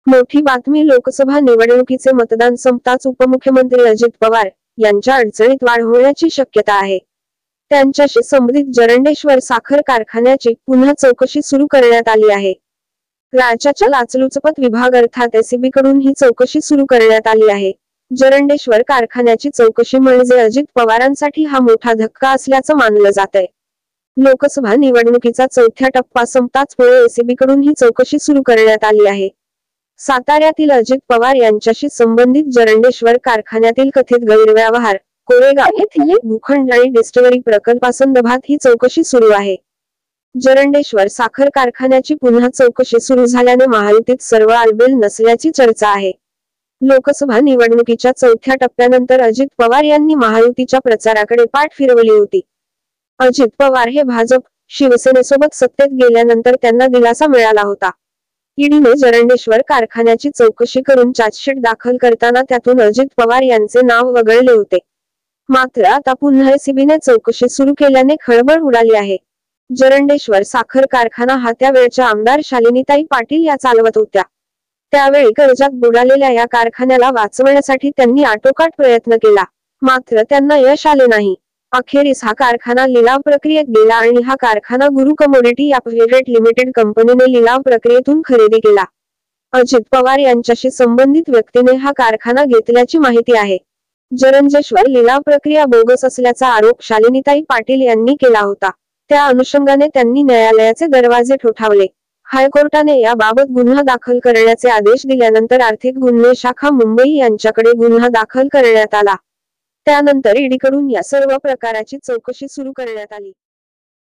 मोठी बातमी लोकसभा निवडणुकीचे मतदान संपताच उपमुख्यमंत्री अजित पवार यांच्या अडचणीत वाढ होण्याची शक्यता आहे। त्यांच्याशी संबंधित जरंडेश्वर साखर कारखान्याची पुन्हा चौकशी सुरू करण्यात आली आहे। राज्याच्या लाचलुचपत विभाग अर्थात एसीबी कडून ही चौकशी सुरू करण्यात आली आहे। जरंडेश्वर कारखान्याची चौकशी म्हणजे अजित पवारांसाठी हा मोठा धक्का असल्याचं मानलं जातंय। लोकसभा निवडणुकीचा चौथ्या टप्पा संपताच पुढे एसीबी कडून ही चौकशी सुरू करण्यात आली आहे। साताऱ्यातील अजित पवार यांच्याशी संबंधित जरंडेश्वर कारखान्यातील कथित गैरव्यवहार, कोरेगाव येथील भूखंड आणि डिस्टिलरी प्रकल्पासंदर्भात ही चौकशी सुरू आहे। जरंडेश्वर साखर कारखान्याची पुन्हा चौकशी सुरू झाल्याने महायुतीत सर्व आलबेल नसल्याची चर्चा आहे। लोकसभा निवडणुकीच्या चौथ्या टप्प्यानंतर अजित पवार यांनी महायुतीच्या प्रचाराकडे पाठ फिरवली होती। अजित पवार हे भाजप, शिवसेनेसोबत सत्तेत गेल्यानंतर त्यांना दिलासा मिळाला होता। ईडीने जरंडेश्वर कारखान्याची चौकशी करून चार्जशीट दाखल करताना त्यातून अजित पवार यांचे नाव वगळले होते। मात्र आता पुन्हा एसीबीने चौकशी सुरू केल्याने खळबळ उडाली आहे। जरंडेश्वर साखर कारखाना हा त्यावेळच्या आमदार शालिनीताई पाटील या चालवत होत्या। त्यावेळी कर्जात बुडालेल्या या कारखान्याला वाचवण्यासाठी त्यांनी आटोकाट प्रयत्न केला, मात्र त्यांना यश आले नाही। अखेरीस हा कारखाना लिलाव प्रक्रियेत गेला आणि हा कारखाना गुरु कमोडिटी या प्रायव्हेट लिमिटेड कंपनीने लिलाव प्रक्रियेतून खरेदी केला। अजित पवार यांच्याशी संबंधित व्यक्तीने हा कारखाना घेतल्याची माहिती आहे। जरंडेश्वर लिलाव प्रक्रिया बोगस असल्याचा आरोप शालिनीताई पाटील यांनी केला होता। त्या अनुषंगाने त्यांनी न्यायालयाचे दरवाजे ठोठावले। हायकोर्टाने याबाबत गुन्हा दाखल करण्याचे आदेश दिल्यानंतर आर्थिक गुन्हे शाखा मुंबई यांच्याकडे गुन्हा दाखल करण्यात आला। त्यानंतर ईडीकडून या सर्व प्रकाराची चौकशी सुरू करण्यात आली।